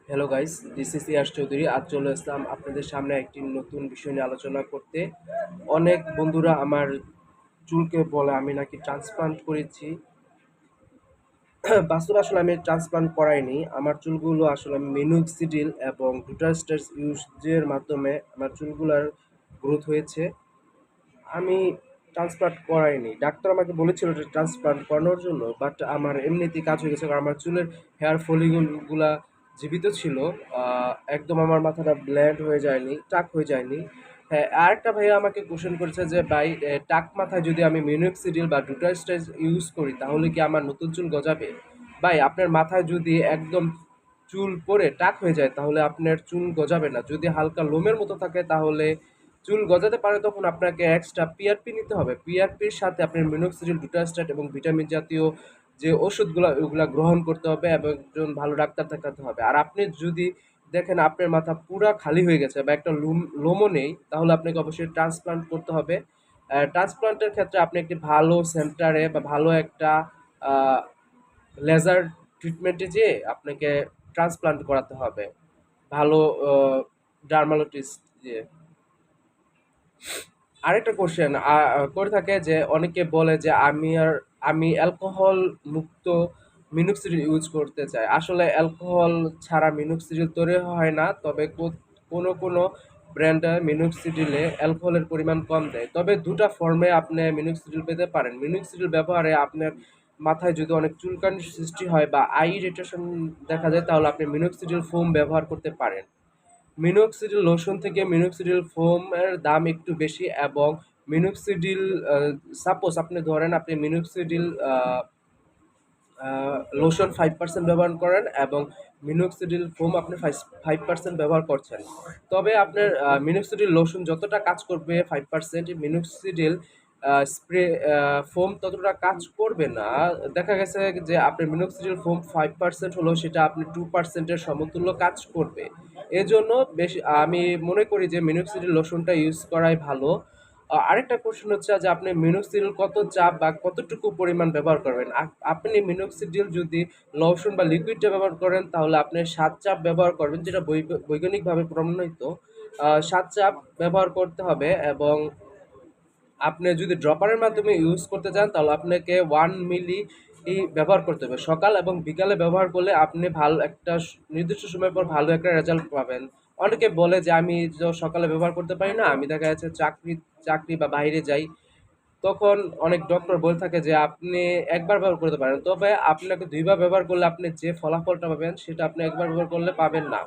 Hello guys, this is Yash Chowdhury. আজ চলে আসলাম আপনাদের সামনে একটি নতুন বিষয় নিয়ে আলোচনা করতে। অনেক বন্ধুরা আমার চুলকে বলে আমি নাকি ট্রান্সপ্লান্ট করেছি। বাস্তবে আসলে আমি ট্রান্সপ্লান্ট করাইনি। আমার চুলগুলো আসলে আমি মিনোক্সিডিল এবং গ্লুটাস্টার্স ইউজের মাধ্যমে আমার চুলগুলার গ্রোথ হয়েছে। আমি ট্রান্সপ্লান্ট করাইনি। ডাক্তার আমাকে বলেছিল যে ট্রান্সপ্লান্ট করানোর জন্য, বাট আমার এমনিতেই কাজ হয়ে গেছে, কারণ আমার চুলের হেয়ার ফলিকলগুলা জীবিত ছিল। একদম আমার মাথাটা ব্ল্যান্ড হয়ে যায়নি, টাক হয়ে যায়নি। হ্যাঁ, আরেকটা ভাইয়া আমাকে কোশ্চেন করেছে যে ভাই, টাক মাথায় যদি আমি মিনোক্সিডিল বা ডুটাস্টাইজ ইউজ করি তাহলে কি আমার নতুন চুল গজাবে? ভাই, আপনার মাথায় যদি একদম চুল পড়ে টাক হয়ে যায় তাহলে আপনার চুল গজাবে না। যদি হালকা লোমের মতো থাকে তাহলে চুল গজাতে পারে, তখন আপনাকে এক্সট্রা পিআরপি নিতে হবে। পিআরপির সাথে আপনার মিনোক্সিডিল, ডুটাস্ট্যাট এবং ভিটামিন জাতীয় যে ওষুধগুলো ওগুলা গ্রহণ করতে হবে এবং একজন ভালো ডাক্তার দেখাতে হবে। আর আপনি যদি দেখেন আপনার মাথা পুরা খালি হয়ে গেছে বা একটা লোমও নেই, তাহলে আপনাকে অবশ্যই ট্রান্সপ্লান্ট করতে হবে। ট্রান্সপ্লান্টের ক্ষেত্রে আপনি একটি ভালো সেন্টারে বা ভালো একটা লেজার ট্রিটমেন্টে যেয়ে আপনাকে ট্রান্সপ্লান্ট করাতে হবে, ভালো ডার্মালোজিস্ট দিয়ে। আরেকটা কোশ্চেন করে থাকে যে অনেকে বলে যে আমি অ্যালকোহল মুক্ত মিনোক্সিডিল ইউজ করতে চাই। আসলে অ্যালকোহল ছাড়া মিনোক্সিডিল তৈরি হয় না, তবে কোনো কোনো ব্র্যান্ডে মিনোক্সিডিলে অ্যালকোহলের পরিমাণ কম দেয়। তবে দুটা ফর্মে আপনি মিনোক্সিডিল পেতে পারেন। মিনোক্সিডিল ব্যবহারে আপনার মাথায় যদি অনেক চুলকানির সৃষ্টি হয় বা আই ইরিটেশন দেখা যায়, তাহলে আপনি মিনোক্সিডিল ফোম ব্যবহার করতে পারেন। মিনোক্সিডিল লোশন থেকে মিনোক্সিডিল ফোমের দাম একটু বেশি, এবং মিনোক্সিডিল সাপোজ আপনি ধরেন আপনি মিনোক্সিডিল লোশন 5% ব্যবহার করেন এবং মিনোক্সিডিল ফোম আপনি 5% ব্যবহার করছেন, তবে আপনার মিনোক্সিডিল লোশন যতটা কাজ করবে 5%, মিনোক্সিডিল স্প্রে ফোম ততটা কাজ করবে না। দেখা গেছে যে আপনার মিনোক্সিডিল ফোম 5% হলেও সেটা আপনি 2%-এর সমতুল্য কাজ করবে। এজন্য বেশি আমি মনে করি যে মিনোক্সিডিল লোশনটা ইউজ করাই ভালো। আরেকটা কোশ্চেন হচ্ছে যে আপনি মিনোক্সিডিল কত চাপ বা কতটুকু পরিমাণ ব্যবহার করবেন। আপনি মিনোক্সিডিল যদি লোশন বা লিকুইডটা ব্যবহার করেন তাহলে আপনি 7 চাপ ব্যবহার করবেন, যেটা বৈজ্ঞানিকভাবে প্রমাণিত। 7 চাপ ব্যবহার করতে হবে, এবং আপনি যদি ড্রপারের মাধ্যমে ইউজ করতে চান তাহলে আপনাকে 1 মিলি ব্যবহার করতে হবে। সকাল এবং বিকালে ব্যবহার করলে আপনি ভালো একটা নির্দিষ্ট সময় পর ভালো একটা রেজাল্ট পাবেন। অনেকে বলে যে আমি তো সকালে ব্যবহার করতে পারি না, আমি দেখা যাচ্ছে চাকরি বা বাইরে যাই, তখন অনেক ডক্টর বলে থাকে যে আপনি একবার ব্যবহার করতে পারেন, তবে আপনাকে 2 বার ব্যবহার করলে আপনি যে ফলাফলটা পাবেন সেটা আপনি একবার ব্যবহার করলে পাবেন না।